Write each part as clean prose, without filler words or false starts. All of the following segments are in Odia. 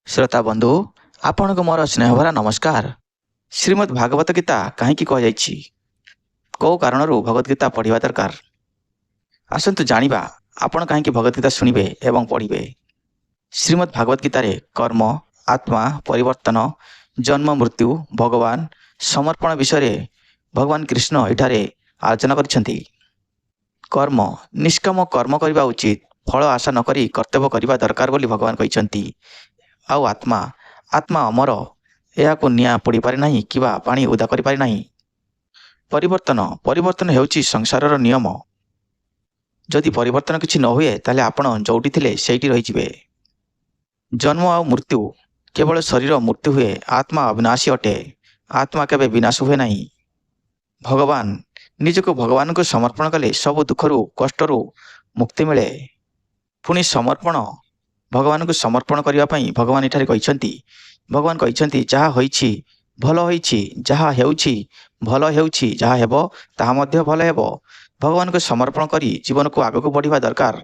श्रोता बंधु आपण को मोर स्नेहभरा नमस्कार। श्रीमद् भागवत गीता कहीं कहुଯାଇଛି कौ कारण भगवत गीता पढ़ा दरकार आसतु जानिबा आपण कहीं भगवत गीता शुणिबे एवं पढ़िबे। श्रीमद् भागवत गीता रे कर्म आत्मा परिवर्तन जन्म मृत्यु भगवान समर्पण विषय भगवान कृष्ण एठारे आलोचना करिसेंती। कर्म निष्काम कर्म करबा उचित फल आशा नकरी कर्तव्य करबा दरकार बोली भगवान कहिसेंती। आउ आत्मा आत्मा अमर यह निआ पोड़ी पारे नहीं किबा पानी उदा करि पारे नहीं। परिवर्तन परिवर्तन हेउची संसारर नियम। जदि परिवर्तन किछि न हुए ताले आपण जोउटी थिले सेठी रहि जिवे। जन्म आ मृत्यु केवल शरीर मृत्यु हुए आत्मा अविनाशी अटे। आत्मा केबे विनाश हुए नहीं। भगवान निजको भगवान को समर्पण कले सब दुखरु कष्टरु मुक्ति मिले। पुणी समर्पण भगवान को समर्पण करने पाई भगवान एठारे कहिसेंती। भगवान कहिसेंती जहा होईछि भल होईछि जहा हेउछि भल हेउछि जहा हेबो ताहा मध्य भल हेबो। भगवान को समर्पण करी जीवन को आगक बढ़िबा दरकार।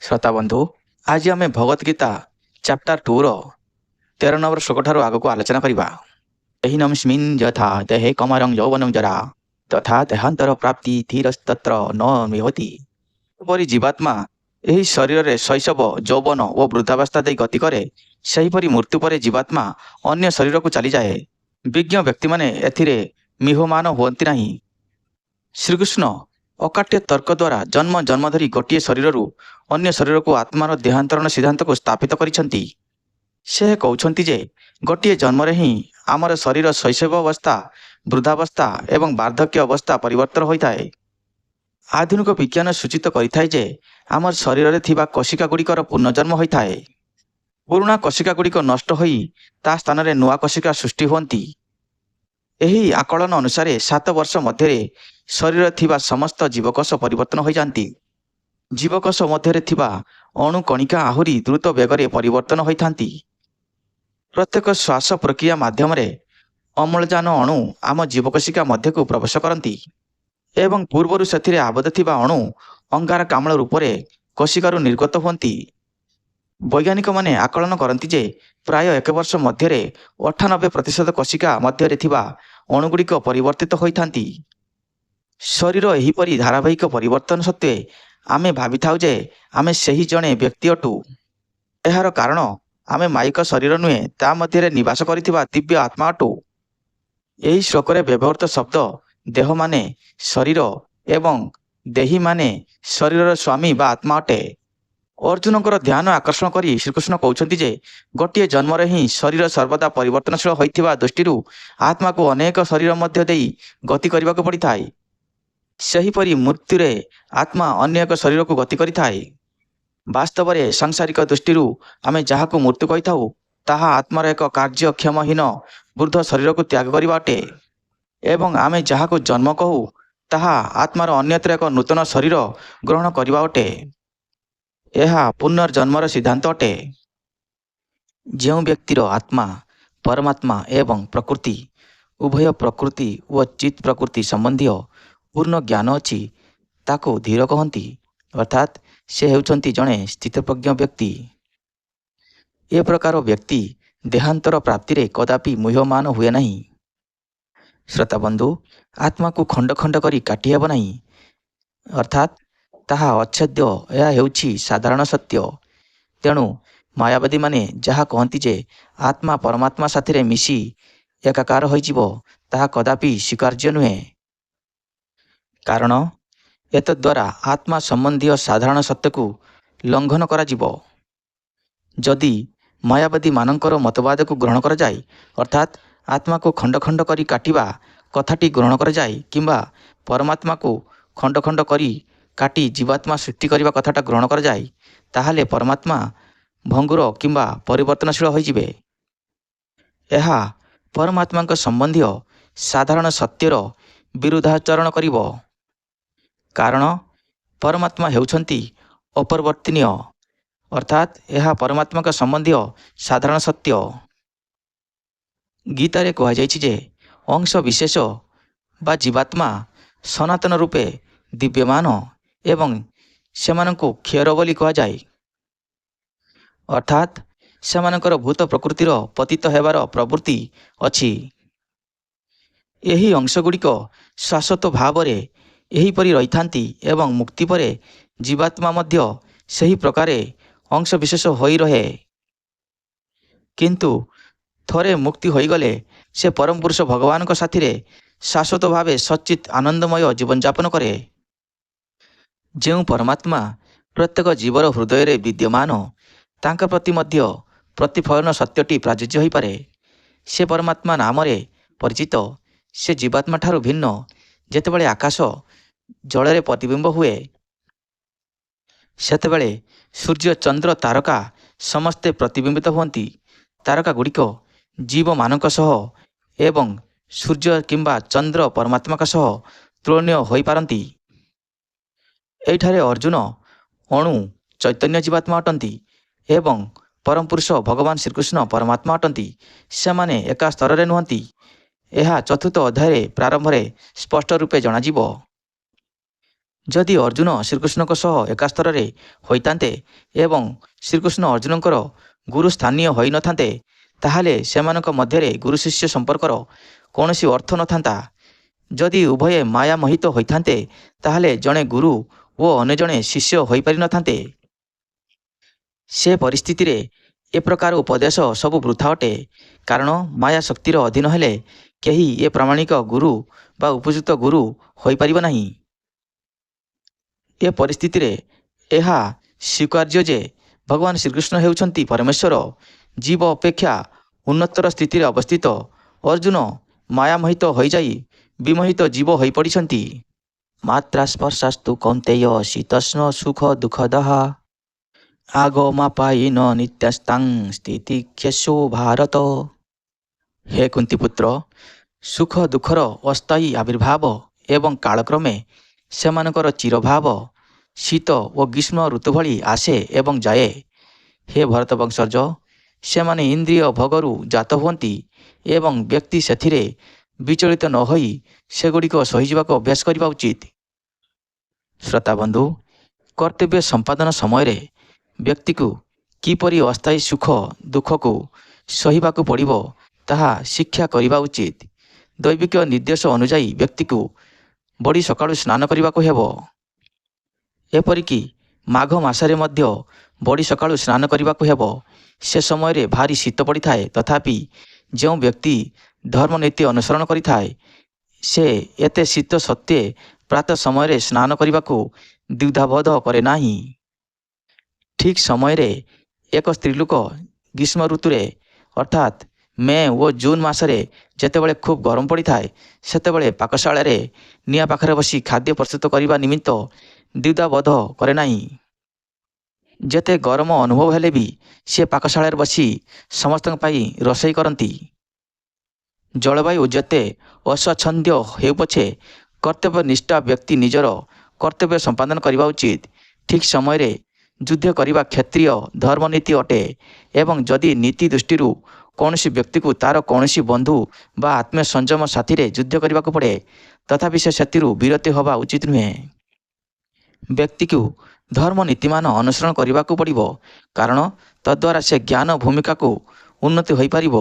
श्रोता बंधु आज आमे भगवत गीता चैप्टर 2 रो 13 नंबर श्लोक ठारू आगक आलोचना करिबा। एहि नमस्मिन् यथा देहे कमरं यौवनं जरा तथा देहांतर प्राप्ति धीरस्तत्र न मिहति। परि जीवात्मा एही शरीर रे शैशव यौवन और वृद्धावस्था दे गति करे सेहीपरि मृत्यु पर जीवात्मा अन्य शरीर को चली जाए। विज्ञ व्यक्ति माने एथिरे मिहमान हुअंती नहीं। श्रीकृष्ण अकाट्य तर्क द्वारा जन्म जन्म धरी गोटे शरीर अन्य शरीर को आत्मार देहांतरण सिद्धांत को स्थापित करिसेंती। से कहउछंती जे गोटे जन्म रे ही आमर शरीर शैशव अवस्था वृद्धावस्था एवं वार्धक्य अवस्था परिवर्तन होइताए। आधुनिक विज्ञान सूचित करिथाय जे आमर शरीर रे थिबा कोशिका गुड़िकर पुनर्जन्म होइथाए। पुराना कोशिका गुड़िक नष्ट होई ता स्थान रे नुआ कोशिका सृष्टि होती। एही आकलन अनुसार 7 वर्ष मध्य शरीर थिबा समस्त जीवकोश परिवर्तन हो जाती। जीवकोश मध्य थिबा अणु कणिका आहुरी द्रुत वेगरे परिवर्तन होइथांती। प्रत्येक श्वास प्रक्रिया माध्यम रे अम्लजान अणु आम जीवकोशिका मध्य को प्रवेश करती एवं पूर्वर से आबद्ध थिबा अणु अंगारकाम्ल रूप से कोशिकारु निर्गत होती। वैज्ञानिक माने आकलन करती जे प्राय 1 वर्ष मध्य 98% कोशिका मध्य थिबा अणुगुड़िक परिवर्तित होइथांती। शरीर एहीपरि धारावाहिक परिवर्तन सत्वे आमे भावी थाउ जे आमे सही जणे व्यक्ति अटू। एहार कारण आमे माइक शरीर नुहे ता मध्य निवास करिथिबा दिव्य आत्मा अटू। एही श्लोक रे व्यवहृत शब्द देह माने शरीर एवं देही माने शरीर स्वामी बा आत्मा अटे। अर्जुनकर ध्यान आकर्षण करी श्रीकृष्ण कहउछंती जे गोटे जन्म रे ही शरीर सर्वदा परिवर्तनशील होइथिबा दृष्टिरु आत्मा को अनेक शरीर मध्य देई गति करबाक पड़िथाय। सेहीपरि मृत्यु रे आत्मा अन्य एक शरीर को गति करिथाय। वास्तव रे सांसारिक दृष्टिरु आमे जाहाको मृत्यु कहिथाउ ताहा आत्मार एक कार्यक्षमहीन वृद्ध शरीर को त्याग करिबा अटे एवं आमे जाहाको जन्म कहू ताहा आत्मार अन्यत्र एक नूतन शरीर ग्रहण करिबा अटे। यह पुनर्जन्मर सिद्धांत अटे। जो व्यक्तिर आत्मा परमात्मा एवं प्रकृति उभय प्रकृति व चित प्रकृति संबंधी पूर्ण ज्ञान अच्छी ताको धीर कहती। अर्थात से हेउछंती जणे स्थितप्रज्ञ व्यक्ति। ए प्रकार व्यक्ति देहांतर प्राप्ति रे कदापि मुह्यमान हुए नहीं। श्रोता बंधु आत्मा को खंड खंड करी काटी हेब नहीं। अर्थात ताहा अच्छेद्य यह हेउछि साधारण सत्य। तेणु मायावादी माने जहा कहती जे आत्मा परमात्मा साथी मिशी एकाकार होइजिवो ताहा कदापि स्वीकार्य नुहे। कारण एतद्वारा आत्मा संबंधी साधारण सत्य को लंघन करा जिवो। जदि मायावादी मानकर मतवाद को ग्रहण करा जाय अर्थात आत्मा को खंड खंड करी काटिबा कथाटी ग्रहण करा जाय किंबा परमात्मा को खंड खंड करी काटी जीवात्मा सृष्टि करने कथाटा ग्रहण कर जाए ताहले परमात्मा भंगुर किंबा परिवर्तनशील होइजिबे। यह परमात्मा संबंधी साधारण सत्यर विरुद्धाचरण करिवो। कारण परमात्मा हेउछंती अपरिवर्तनीय अर्थात यह परमात्मा संबंधी साधारण सत्य। गीता रे कहा जायछि जे अंश विशेष बा जीवात्मा सनातन रूपे दिव्यमान एवं सेमानंकु क्षर बोली कहा जाए। अर्थात ସେମାନଙ୍କର ଭୂତ ପ୍ରକୃତିର ପତିତ ହେବାର ପ୍ରବୃତ୍ତି ଅଛି। ଏହି ଅଂଶଗୁଡ଼ିକ ଶାଶ୍ୱତ ଭାବରେ ଏହିପରି ରହିଥାନ୍ତି ଏବଂ ମୁକ୍ତି ପରେ ଜୀବାତ୍ମା ମଧ୍ୟ ସେହି ପ୍ରକାରେ ଅଂଶବିଶେଷ ହୋଇ ରହେ। କିନ୍ତୁ ଥରେ ମୁକ୍ତି ହୋଇଗଲେ ସେ ପରମ ପୁରୁଷ ଭଗବାନଙ୍କ ସାଥିରେ ଶାଶ୍ୱତ ଭାବେ ସଚ୍ଚିତ ଆନନ୍ଦମୟ ଜୀବନଯାପନ କରେ। ଯେଉଁ ପରମାତ୍ମା ପ୍ରତ୍ୟେକ ଜୀବର ହୃଦୟରେ ବିଦ୍ୟମାନ, ତାଙ୍କ ପ୍ରତି ମଧ୍ୟ ପ୍ରତିଫଳନ ସତ୍ୟଟି ପ୍ରାଯୁଜ୍ୟ ହୋଇପାରେ। ସେ ପରମାତ୍ମା ନାମରେ ପରିଚିତ। ସେ ଜୀବାତ୍ମାଠାରୁ ଭିନ୍ନ। ଯେତେବେଳେ ଆକାଶ ଜଳରେ ପ୍ରତିବିମ୍ବ ହୁଏ, ସେତେବେଳେ ସୂର୍ଯ୍ୟ, ଚନ୍ଦ୍ର, ତାରକା ସମସ୍ତେ ପ୍ରତିବିମ୍ବିତ ହୁଅନ୍ତି। ତାରକାଗୁଡ଼ିକ ଜୀବମାନଙ୍କ ସହ ଏବଂ ସୂର୍ଯ୍ୟ କିମ୍ବା ଚନ୍ଦ୍ର ପରମାତ୍ମାଙ୍କ ସହ ତୁଳନୀୟ ହୋଇପାରନ୍ତି। ଏହିଠାରେ ଅର୍ଜୁନ ଅଣୁ ଚୈତନ୍ୟ ଜୀବାତ୍ମା ଅଟନ୍ତି ଏବଂ ପରମ ପୁରୁଷ ଭଗବାନ ଶ୍ରୀକୃଷ୍ଣ ପରମାତ୍ମା ଅଟନ୍ତି। ସେମାନେ ଏକା ସ୍ତରରେ ନୁହନ୍ତି। ଏହା ଚତୁର୍ଥ ଅଧ୍ୟାୟରେ ପ୍ରାରମ୍ଭରେ ସ୍ପଷ୍ଟ ରୂପେ ଜଣାଯିବ। ଯଦି ଅର୍ଜୁନ ଶ୍ରୀକୃଷ୍ଣଙ୍କ ସହ ଏକା ସ୍ତରରେ ହୋଇଥାନ୍ତେ ଏବଂ ଶ୍ରୀକୃଷ୍ଣ ଅର୍ଜୁନଙ୍କର ଗୁରୁ ସ୍ଥାନୀୟ ହୋଇନଥାନ୍ତେ, ତାହେଲେ ସେମାନଙ୍କ ମଧ୍ୟରେ ଗୁରୁ ଶିଷ୍ୟ ସମ୍ପର୍କର କୌଣସି ଅର୍ଥ ନଥାନ୍ତା। ଯଦି ଉଭୟେ ମାୟା ମୋହିତ ହୋଇଥାନ୍ତେ, ତାହେଲେ ଜଣେ ଗୁରୁ ଓ ଅନ୍ୟ ଜଣେ ଶିଷ୍ୟ ହୋଇପାରିନଥାନ୍ତେ। ସେ ପରିସ୍ଥିତିରେ ଏ ପ୍ରକାର ଉପଦେଶ ସବୁ ବୃଥା ଅଟେ, କାରଣ ମାୟା ଶକ୍ତିର ଅଧୀନ ହେଲେ କେହି ଏ ପ୍ରାମାଣିକ ଗୁରୁ ବା ଉପଯୁକ୍ତ ଗୁରୁ ହୋଇପାରିବ ନାହିଁ। ଏ ପରିସ୍ଥିତିରେ ଏହା ସ୍ୱୀକାର୍ଯ୍ୟ ଯେ ଭଗବାନ ଶ୍ରୀକୃଷ୍ଣ ହେଉଛନ୍ତି ପରମେଶ୍ୱର। ଜୀବ ଅପେକ୍ଷା ଉନ୍ନତର ସ୍ଥିତିରେ ଅବସ୍ଥିତ। ଅର୍ଜୁନ ମାୟାମୋହିତ ହୋଇଯାଇ ବିମୋହିତ ଜୀବ ହୋଇପଡ଼ିଛନ୍ତି। ମାତ୍ରା ସ୍ପର୍ଶାସ୍ତୁ କୌନ୍ତେୟ ଶୀତୋଷ୍ଣ ସୁଖ ଦୁଃଖଦଃ ଆଗମାପାୟିନ ନିତ୍ୟସ୍ତାଂ ସ୍ଥିତିକ୍ଷେଷୁ ଭାରତ। ହେ କୁନ୍ତିପୁତ୍ର, ସୁଖ ଦୁଃଖର ଅସ୍ଥାୟୀ ଆବିର୍ଭାବ ଏବଂ କାଳକ୍ରମେ ସେମାନଙ୍କର ଚିରଭାବ ଶୀତ ଓ ଗ୍ରୀଷ୍ମ ଋତୁ ଭଳି ଆସେ ଏବଂ ଯାଏ। ହେ ଭରତ ବଂଶଜ, ସେମାନେ ଇନ୍ଦ୍ରିୟ ଭୋଗରୁ ଜାତ ହୁଅନ୍ତି ଏବଂ ବ୍ୟକ୍ତି ସେଥିରେ ବିଚଳିତ ନ ହୋଇ ସେଗୁଡ଼ିକ ସହିଯିବାକୁ ଅଭ୍ୟାସ କରିବା ଉଚିତ। ଶ୍ରୋତାବନ୍ଧୁ, କର୍ତ୍ତବ୍ୟ ସମ୍ପାଦନ ସମୟରେ ବ୍ୟକ୍ତିକୁ କିପରି ଅସ୍ଥାୟୀ ସୁଖ ଦୁଃଖକୁ ସହିବାକୁ ପଡ଼ିବ, ତାହା ଶିକ୍ଷା କରିବା ଉଚିତ। ଦୈବିକ ନିର୍ଦ୍ଦେଶ ଅନୁଯାୟୀ ବ୍ୟକ୍ତିକୁ ବଡ଼ି ସକାଳୁ ସ୍ନାନ କରିବାକୁ ହେବ। ଏପରିକି ମାଘ ମାସରେ ମଧ୍ୟ ବଡ଼ି ସକାଳୁ ସ୍ନାନ କରିବାକୁ ହେବ। ସେ ସମୟରେ ଭାରି ଶୀତ ପଡ଼ିଥାଏ, ତଥାପି ଯେଉଁ ବ୍ୟକ୍ତି ଧର୍ମନୀତି ଅନୁସରଣ କରିଥାଏ, ସେ ଏତେ ଶୀତ ସତ୍ତ୍ୱେ ପ୍ରାତଃ ସମୟରେ ସ୍ନାନ କରିବାକୁ ଦ୍ୱିଧାବୋଧ କରେ ନାହିଁ। ଠିକ୍ ସମୟରେ ଏକ ସ୍ତ୍ରୀଲୋକ ଗ୍ରୀଷ୍ମ ଋତୁରେ ଅର୍ଥାତ୍ ମେ ଓ ଜୁନ୍ ମାସରେ ଯେତେବେଳେ ଖୁବ୍ ଗରମ ପଡ଼ିଥାଏ, ସେତେବେଳେ ପାକଶାଳାରେ ନିଆଁ ପାଖରେ ବସି ଖାଦ୍ୟ ପ୍ରସ୍ତୁତ କରିବା ନିମିତ୍ତ ଦ୍ୱିଧାବୋଧ କରେ ନାହିଁ। ଯେତେ ଗରମ ଅନୁଭବ ହେଲେ ବି ସେ ପାକଶାଳାରେ ବସି ସମସ୍ତଙ୍କ ପାଇଁ ରୋଷେଇ କରନ୍ତି। ଜଳବାୟୁ ଯେତେ ଅସ୍ୱାଚ୍ଛନ୍ଦ୍ୟ ହେଉ ପଛେ କର୍ତ୍ତବ୍ୟନିଷ୍ଠ ବ୍ୟକ୍ତି ନିଜର କର୍ତ୍ତବ୍ୟ ସମ୍ପାଦନ କରିବା ଉଚିତ। ଠିକ୍ ସମୟରେ ଯୁଦ୍ଧ କରିବା କ୍ଷତ୍ରିୟ ଧର୍ମନୀତି ଅଟେ ଏବଂ ଯଦି ନୀତି ଦୃଷ୍ଟିରୁ କୌଣସି ବ୍ୟକ୍ତିକୁ ତା'ର କୌଣସି ବନ୍ଧୁ ବା ଆତ୍ମୀୟ ସଂଯମ ସାଥିରେ ଯୁଦ୍ଧ କରିବାକୁ ପଡ଼େ, ତଥାପି ସେ ସେଥିରୁ ବିରତ ହେବା ଉଚିତ ନୁହେଁ। ବ୍ୟକ୍ତିକୁ ଧର୍ମନୀତିମାନ ଅନୁସରଣ କରିବାକୁ ପଡ଼ିବ, କାରଣ ତଦ୍ୱାରା ସେ ଜ୍ଞାନ ଭୂମିକାକୁ ଉନ୍ନତି ହୋଇପାରିବ।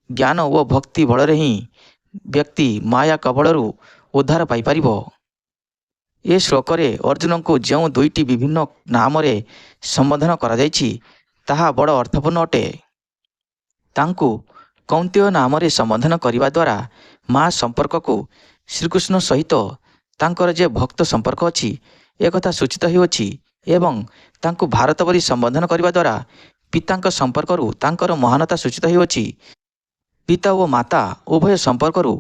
ଜ୍ଞାନ ଓ ଭକ୍ତି ବଳରେ ହିଁ ବ୍ୟକ୍ତି ମାୟା କବଳରୁ ଉଦ୍ଧାର ପାଇପାରିବ। ଏ ଶ୍ଲୋକରେ ଅର୍ଜୁନଙ୍କୁ ଯେଉଁ ଦୁଇଟି ବିଭିନ୍ନ ନାମରେ ସମ୍ବୋଧନ କରାଯାଇଛି, ତାହା ବଡ଼ ଅର୍ଥପୂର୍ଣ୍ଣ ଅଟେ। ତାଙ୍କୁ କୌନ୍ତେୟ ନାମରେ ସମ୍ବୋଧନ କରିବା ଦ୍ୱାରା ମା ସମ୍ପର୍କକୁ ଶ୍ରୀକୃଷ୍ଣ ସହିତ ତାଙ୍କର ଯେ ଭକ୍ତ ସମ୍ପର୍କ ଅଛି, ଏକଥା ସୂଚିତ ହେଉଅଛି ଏବଂ ତାଙ୍କୁ ଭାରତ ବୋଲି ସମ୍ବୋଧନ କରିବା ଦ୍ୱାରା ପିତାଙ୍କ ସମ୍ପର୍କରୁ ତାଙ୍କର ମହାନତା ସୂଚିତ ହେଉଅଛି। ପିତା ଓ ମାତା ଉଭୟ ସମ୍ପର୍କରୁ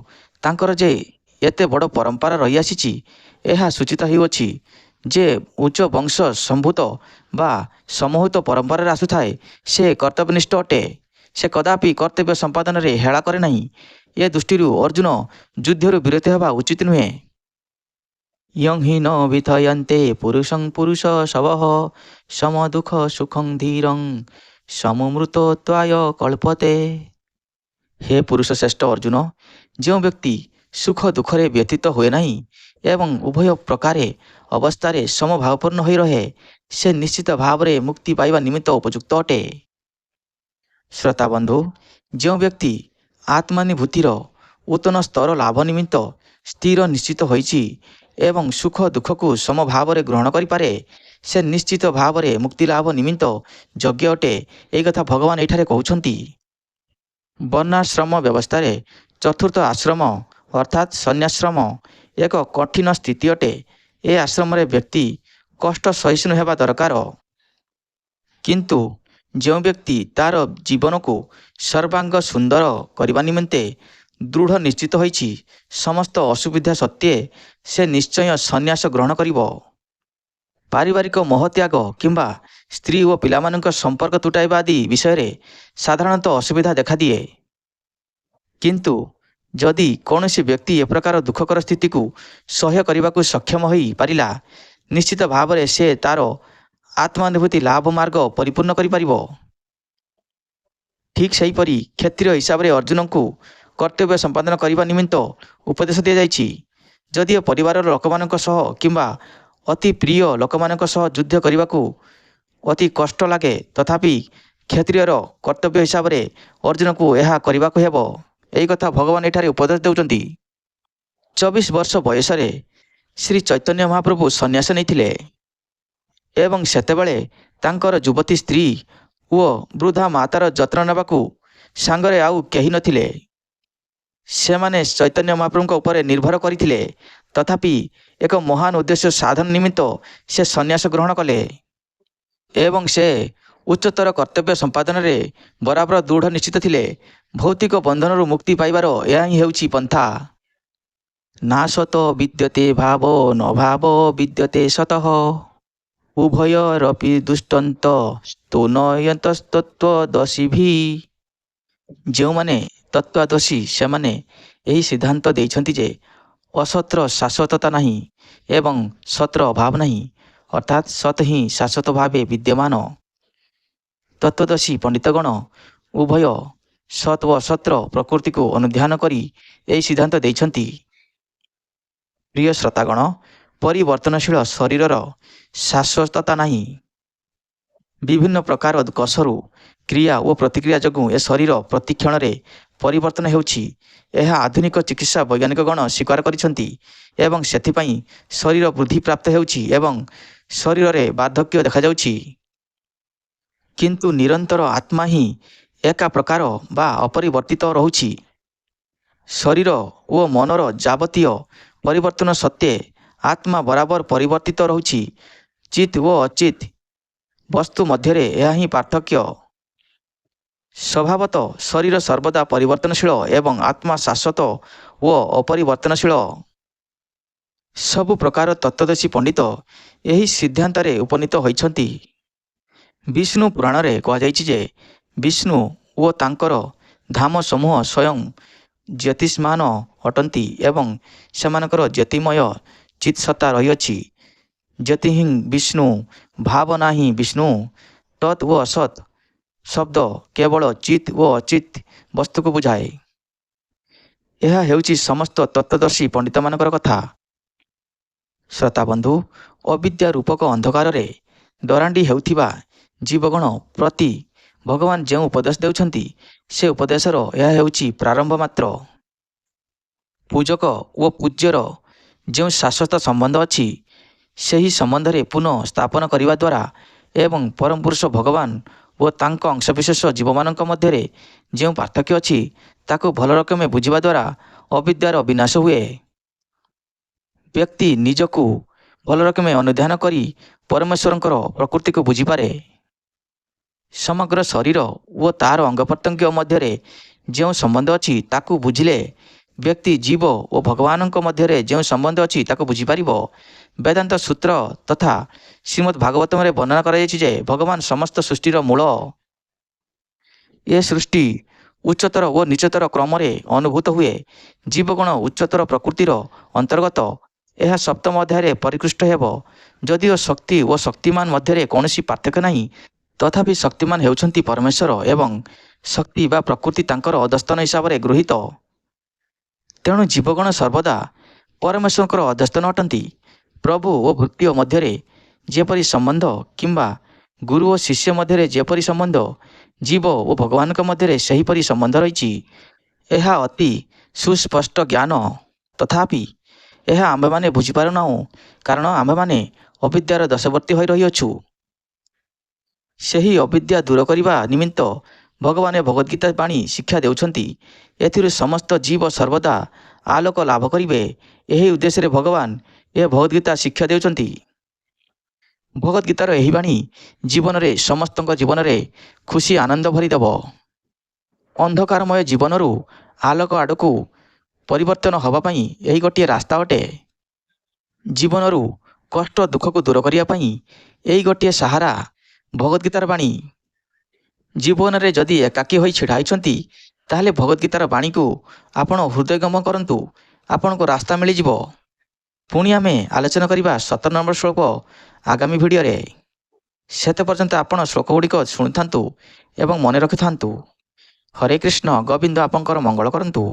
ତାଙ୍କର ଯେ ଏତେ ବଡ଼ ପରମ୍ପରା ରହିଆସିଛି, ଏହା ସୂଚିତ ହେଉଅଛି। ଯେ ଉଚ୍ଚ ବଂଶ ସମ୍ଭୂତ ବା ସମୂହିତ ପରମ୍ପରାରେ ଆସୁଥାଏ, ସେ କର୍ତ୍ତବ୍ୟନିଷ୍ଠ ଅଟେ। ସେ କଦାପି କର୍ତ୍ତବ୍ୟ ସମ୍ପାଦନରେ ହେଳା କରେ ନାହିଁ। ଏ ଦୃଷ୍ଟିରୁ ଅର୍ଜୁନ ଯୁଦ୍ଧରୁ ବିରତ ହେବା ଉଚିତ ନୁହେଁ। ୟଂ ହି ନ ବିଥୟନ୍ତେ ପୁରୁଷଂ ପୁରୁଷ ଶବଃ ସମଦୁଃଖ ସୁଖଂ ଧୀରଂ ସମମୃତତ୍ୱାୟ କଳ୍ପତେ। ହେ ପୁରୁଷ ଶ୍ରେଷ୍ଠ ଅର୍ଜୁନ, ଯେଉଁ ବ୍ୟକ୍ତି ସୁଖ ଦୁଃଖରେ ବ୍ୟତୀତ ହୁଏ ନାହିଁ ଏବଂ ଉଭୟ ପ୍ରକାରେ ଅବସ୍ଥାରେ ସମଭାବପୂର୍ଣ୍ଣ ହୋଇ ରହେ, ସେ ନିଶ୍ଚିତ ଭାବରେ ମୁକ୍ତି ପାଇବା ନିମିତ୍ତ ଉପଯୁକ୍ତ ଅଟେ। ଶ୍ରୋତା ବନ୍ଧୁ, ଯେଉଁ ବ୍ୟକ୍ତି ଆତ୍ମାନୁଭୂତିର ଉତ୍ତମ ସ୍ତର ଲାଭ ନିମିତ୍ତ ସ୍ଥିର ନିଶ୍ଚିତ ହୋଇଛି ଏବଂ ସୁଖ ଦୁଃଖକୁ ସମଭାବରେ ଗ୍ରହଣ କରିପାରେ, ସେ ନିଶ୍ଚିତ ଭାବରେ ମୁକ୍ତି ଲାଭ ନିମିତ୍ତ ଯୋଗ୍ୟ ଅଟେ। ଏହି କଥା ଭଗବାନ ଏଠାରେ କହୁଛନ୍ତି। ବର୍ଣ୍ଣାଶ୍ରମ ବ୍ୟବସ୍ଥାରେ ଚତୁର୍ଥ ଆଶ୍ରମ ଅର୍ଥାତ୍ ସନ୍ନ୍ୟାଶ୍ରମ ଏକ କଠିନ ସ୍ଥିତି ଅଟେ। ଏ ଆଶ୍ରମରେ ବ୍ୟକ୍ତି କଷ୍ଟ ସହିଷ୍ଣୁ ହେବା ଦରକାର। କିନ୍ତୁ ଯେଉଁ ବ୍ୟକ୍ତି ତା'ର ଜୀବନକୁ ସର୍ବାଙ୍ଗ ସୁନ୍ଦର କରିବା ନିମନ୍ତେ ଦୃଢ଼ ନିଶ୍ଚିତ ହୋଇଛି, ସମସ୍ତ ଅସୁବିଧା ସତ୍ତ୍ୱେ ସେ ନିଶ୍ଚୟ ସନ୍ନ୍ୟାସ ଗ୍ରହଣ କରିବ। ପାରିବାରିକ ମୋହତ୍ୟାଗ କିମ୍ବା ସ୍ତ୍ରୀ ଓ ପିଲାମାନଙ୍କ ସମ୍ପର୍କ ତୁଟାଇବା ଆଦି ବିଷୟରେ ସାଧାରଣତଃ ଅସୁବିଧା ଦେଖାଦିଏ। କିନ୍ତୁ ଯଦି କୌଣସି ବ୍ୟକ୍ତି ଏ ପ୍ରକାର ଦୁଃଖକର ସ୍ଥିତିକୁ ସହ୍ୟ କରିବାକୁ ସକ୍ଷମ ହୋଇପାରିଲା, ନିଶ୍ଚିତ ଭାବରେ ସେ ତା'ର ଆତ୍ମାନୁଭୂତି ଲାଭ ମାର୍ଗ ପରିପୂର୍ଣ୍ଣ କରିପାରିବ। ଠିକ୍ ସେହିପରି କ୍ଷତ୍ରିୟ ହିସାବରେ ଅର୍ଜୁନଙ୍କୁ କର୍ତ୍ତବ୍ୟ ସମ୍ପାଦନ କରିବା ନିମିତ୍ତ ଉପଦେଶ ଦିଆଯାଇଛି। ଯଦିଓ ପରିବାରର ଲୋକମାନଙ୍କ ସହ କିମ୍ବା ଅତି ପ୍ରିୟ ଲୋକମାନଙ୍କ ସହ ଯୁଦ୍ଧ କରିବାକୁ ଅତି କଷ୍ଟ ଲାଗେ, ତଥାପି କ୍ଷତ୍ରିୟର କର୍ତ୍ତବ୍ୟ ହିସାବରେ ଅର୍ଜୁନଙ୍କୁ ଏହା କରିବାକୁ ହେବ। ଏହି କଥା ଭଗବାନ ଏଠାରେ ଉପଦେଶ ଦେଉଛନ୍ତି। 24 ବର୍ଷ ବୟସରେ ଶ୍ରୀ ଚୈତନ୍ୟ ମହାପ୍ରଭୁ ସନ୍ନ୍ୟାସ ନେଇଥିଲେ ଏବଂ ସେତେବେଳେ ତାଙ୍କର ଯୁବତୀ ସ୍ତ୍ରୀ ଓ ବୃଦ୍ଧା ମାତାର ଯତ୍ନ ନେବାକୁ ସାଙ୍ଗରେ ଆଉ କେହି ନଥିଲେ। ସେମାନେ ଚୈତନ୍ୟ ମହାପ୍ରଭୁଙ୍କ ଉପରେ ନିର୍ଭର କରିଥିଲେ। ତଥାପି ଏକ ମହାନ ଉଦ୍ଦେଶ୍ୟ ସାଧନ ନିମିତ୍ତ ସେ ସନ୍ନ୍ୟାସ ଗ୍ରହଣ କଲେ ଏବଂ ସେ ଉଚ୍ଚତର କର୍ତ୍ତବ୍ୟ ସମ୍ପାଦନରେ ବରାବର ଦୃଢ଼ ନିଶ୍ଚିତ ଥିଲେ। ଭୌତିକ ବନ୍ଧନରୁ ମୁକ୍ତି ପାଇବାର ଏହା ହିଁ ହେଉଛି ପନ୍ଥା। ନା ସତ ବିଦ୍ୟତେ ଭାବ ନ ଭାବ ବିଦ୍ୟତେ ସତଃ ଉଭୟରପି ଦୁଷ୍ଟନ୍ତ ସ୍ତୋନୟନ୍ତସ୍ତତ୍ତ୍ୱଦର୍ଶୀଭି। ଯେଉଁମାନେ ତତ୍ତ୍ୱଦର୍ଶୀ ସେମାନେ ଏହି ସିଦ୍ଧାନ୍ତ ଦେଇଛନ୍ତି ଯେ ଅସତର ଶାଶ୍ୱତତା ନାହିଁ ଏବଂ ସତର ଅଭାବ ନାହିଁ, ଅର୍ଥାତ୍ ସତ୍ ହିଁ ଶାଶ୍ୱତ ଭାବେ ବିଦ୍ୟମାନ। ତତ୍ତ୍ୱଦର୍ଶୀ ପଣ୍ଡିତଗଣ ଉଭୟ ସତ୍ ଓ ଅସତ୍ର ପ୍ରକୃତିକୁ ଅନୁଧ୍ୟାନ କରି ଏହି ସିଦ୍ଧାନ୍ତ ଦେଇଛନ୍ତି। ପ୍ରିୟ ଶ୍ରୋତାଗଣ, ପରିବର୍ତ୍ତନଶୀଳ ଶରୀରର ଶାଶ୍ୱତତା ନାହିଁ। ବିଭିନ୍ନ ପ୍ରକାର କୋଷରୁ କ୍ରିୟା ଓ ପ୍ରତିକ୍ରିୟା ଯୋଗୁଁ ଏ ଶରୀର ପ୍ରତିକ୍ଷଣରେ ପରିବର୍ତ୍ତନ ହେଉଛି। ଏହା ଆଧୁନିକ ଚିକିତ୍ସା ବୈଜ୍ଞାନିକଗଣ ସ୍ୱୀକାର କରିଛନ୍ତି ଏବଂ ସେଥିପାଇଁ ଶରୀର ବୃଦ୍ଧି ପ୍ରାପ୍ତ ହେଉଛି ଏବଂ ଶରୀରରେ ବାର୍ଦ୍ଧକ୍ୟ ଦେଖାଯାଉଛି। କିନ୍ତୁ ନିରନ୍ତର ଆତ୍ମା ହିଁ ଏକା ପ୍ରକାର ବା ଅପରିବର୍ତ୍ତିତ ରହୁଛି। ଶରୀର ଓ ମନର ଯାବତୀୟ ପରିବର୍ତ୍ତନ ସତ୍ତ୍ୱେ ଆତ୍ମା ବରାବର ପରିବର୍ତ୍ତିତ ରହୁଛି। ଚିତ୍ ଓ ଅଚିତ୍ ବସ୍ତୁ ମଧ୍ୟରେ ଏହା ହିଁ ପାର୍ଥକ୍ୟ। ସ୍ୱଭାବତଃ ଶରୀର ସର୍ବଦା ପରିବର୍ତ୍ତନଶୀଳ ଏବଂ ଆତ୍ମା ଶାଶ୍ୱତ ଓ ଅପରିବର୍ତ୍ତନଶୀଳ। ସବୁ ପ୍ରକାର ତତ୍ତ୍ୱଦର୍ଶୀ ପଣ୍ଡିତ ଏହି ସିଦ୍ଧାନ୍ତରେ ଉପନୀତ ହୋଇଛନ୍ତି। ବିଷ୍ଣୁ ପୁରାଣରେ କୁହାଯାଇଛି ଯେ ବିଷ୍ଣୁ ଓ ତାଙ୍କର ଧାମ ସମୂହ ସ୍ୱୟଂ ଜ୍ୟୋତିଷ୍ମାନ ଅଟନ୍ତି ଏବଂ ସେମାନଙ୍କର ଜ୍ୟୋତିର୍ମୟ ଚିତ୍ସତ୍ତା ରହିଅଛି। ଜ୍ୟୋତି ହିଁ ବିଷ୍ଣୁ, ଭାବନା ହିଁ ବିଷ୍ଣୁ। ତତ୍ ଓ ଅସତ୍ ଶବ୍ଦ କେବଳ ଚିତ୍ ଓ ଅଚିତ୍ ବସ୍ତୁକୁ ବୁଝାଏ। ଏହା ହେଉଛି ସମସ୍ତ ତତ୍ତ୍ୱଦର୍ଶୀ ପଣ୍ଡିତମାନଙ୍କର କଥା। ଶ୍ରୋତାବନ୍ଧୁ, ଅବିଦ୍ୟା ରୂପକ ଅନ୍ଧକାରରେ ଦରାଣ୍ଡି ହେଉଥିବା ଜୀବଗଣ ପ୍ରତି ଭଗବାନ ଯେଉଁ ଉପଦେଶ ଦେଉଛନ୍ତି, ସେ ଉପଦେଶର ଏହା ହେଉଛି ପ୍ରାରମ୍ଭ ମାତ୍ର। ପୂଜକ ଓ ପୂଜ୍ୟର ଯେଉଁ ଶାଶ୍ୱତ ସମ୍ବନ୍ଧ ଅଛି, ସେହି ସମ୍ବନ୍ଧରେ ପୁନଃ ସ୍ଥାପନ କରିବା ଦ୍ୱାରା ଏବଂ ପରମ ପୁରୁଷ ଭଗବାନ ଓ ତାଙ୍କ ଅଂଶବିଶେଷ ଜୀବମାନଙ୍କ ମଧ୍ୟରେ ଯେଉଁ ପାର୍ଥକ୍ୟ ଅଛି, ତାକୁ ଭଲ ରକମେ ବୁଝିବା ଦ୍ୱାରା ଅବିଦ୍ୟାର ବିନାଶ ହୁଏ। ବ୍ୟକ୍ତି ନିଜକୁ ଭଲ ରକମେ ଅନୁଧ୍ୟାନ କରି ପରମେଶ୍ୱରଙ୍କର ପ୍ରକୃତିକୁ ବୁଝିପାରେ। ସମଗ୍ର ଶରୀର ଓ ତା'ର ଅଙ୍ଗପ୍ରତ୍ୟଙ୍ଗ ମଧ୍ୟରେ ଯେଉଁ ସମ୍ବନ୍ଧ ଅଛି, ତାକୁ ବୁଝିଲେ ବ୍ୟକ୍ତି ଜୀବ ଓ ଭଗବାନଙ୍କ ମଧ୍ୟରେ ଯେଉଁ ସମ୍ବନ୍ଧ ଅଛି ତାକୁ ବୁଝିପାରିବ। ବେଦାନ୍ତ ସୂତ୍ର ତଥା ଶ୍ରୀମଦ୍ ଭାଗବତମରେ ବର୍ଣ୍ଣନା କରାଯାଇଛି ଯେ ଭଗବାନ ସମସ୍ତ ସୃଷ୍ଟିର ମୂଳ। ଏ ସୃଷ୍ଟି ଉଚ୍ଚତର ଓ ନିଚତର କ୍ରମରେ ଅନୁଭୂତ ହୁଏ। ଜୀବଗଣ ଉଚ୍ଚତର ପ୍ରକୃତିର ଅନ୍ତର୍ଗତ। ଏହା ସପ୍ତମ ଅଧ୍ୟାୟରେ ପରିକୃଷ୍ଟ ହେବ। ଯଦିଓ ଶକ୍ତି ଓ ଶକ୍ତିମାନ ମଧ୍ୟରେ କୌଣସି ପାର୍ଥକ୍ୟ ନାହିଁ, ତଥାପି ଶକ୍ତିମାନ ହେଉଛନ୍ତି ପରମେଶ୍ୱର ଏବଂ ଶକ୍ତି ବା ପ୍ରକୃତି ତାଙ୍କର ଅଧସ୍ତନ ହିସାବରେ ଗୃହୀତ। ତେଣୁ ଜୀବଗଣ ସର୍ବଦା ପରମେଶ୍ୱରଙ୍କର ଅଧସ୍ତନ ଅଟନ୍ତି। ପ୍ରଭୁ ଓ ଭୃତ୍ୟ ମଧ୍ୟରେ ଯେପରି ସମ୍ବନ୍ଧ କିମ୍ବା ଗୁରୁ ଓ ଶିଷ୍ୟ ମଧ୍ୟରେ ଯେପରି ସମ୍ବନ୍ଧ, ଜୀବ ଓ ଭଗବାନଙ୍କ ମଧ୍ୟରେ ସେହିପରି ସମ୍ବନ୍ଧ ରହିଛି। ଏହା ଅତି ସୁସ୍ପଷ୍ଟ ଜ୍ଞାନ। ତଥାପି ଏହା ଆମ୍ଭେମାନେ ବୁଝିପାରୁନାହୁଁ, କାରଣ ଆମ୍ଭେମାନେ ଅବିଦ୍ୟାର ଦଶବର୍ତ୍ତୀ ହୋଇ ରହିଅଛୁ। ସେହି ଅବିଦ୍ୟା ଦୂର କରିବା ନିମିତ୍ତ ଭଗବାନ ଭଗବଦ୍ଗୀତା ବାଣୀ ଶିକ୍ଷା ଦେଉଛନ୍ତି। ଏଥିରୁ ସମସ୍ତ ଜୀବ ସର୍ବଦା ଆଲୋକ ଲାଭ କରିବେ, ଏହି ଉଦ୍ଦେଶ୍ୟରେ ଭଗବାନ ଏ ଭଗବଦ୍ଗୀତା ଶିକ୍ଷା ଦେଉଛନ୍ତି। ଭଗବଦ୍ଗୀତାର ଏହି ବାଣୀ ଜୀବନରେ ସମସ୍ତଙ୍କ ଜୀବନରେ ଖୁସି ଆନନ୍ଦ ଭରିଦେବ। ଅନ୍ଧକାରମୟ ଜୀବନରୁ ଆଲୋକ ଆଡ଼କୁ ପରିବର୍ତ୍ତନ ହେବା ପାଇଁ ଏହି ଗୋଟିଏ ରାସ୍ତା ଅଟେ। ଜୀବନରୁ କଷ୍ଟ ଦୁଃଖକୁ ଦୂର କରିବା ପାଇଁ ଏହି ଗୋଟିଏ ସାହାରା ଭଗବଦ୍ଗୀତାର ବାଣୀ। ଜୀବନରେ ଯଦି ଏକାକୀ ହୋଇ ଛିଡ଼ା ହୋଇଛନ୍ତି, ତାହେଲେ ଭଗବଦ୍ଗୀତାର ବାଣୀକୁ ଆପଣ ହୃଦୟଙ୍ଗମ କରନ୍ତୁ, ଆପଣଙ୍କୁ ରାସ୍ତା ମିଳିଯିବ। ପୁଣି ଆମେ ଆଲୋଚନା କରିବା 17 ନମ୍ବର ଶ୍ଲୋକ ଆଗାମୀ ଭିଡ଼ିଓରେ। ସେତେ ପର୍ଯ୍ୟନ୍ତ ଆପଣ ଶ୍ଲୋକଗୁଡ଼ିକ ଶୁଣିଥାନ୍ତୁ ଏବଂ ମନେ ରଖିଥାନ୍ତୁ। ହରେ କୃଷ୍ଣ, ଗୋବିନ୍ଦ ଆପଣଙ୍କର ମଙ୍ଗଳ କରନ୍ତୁ।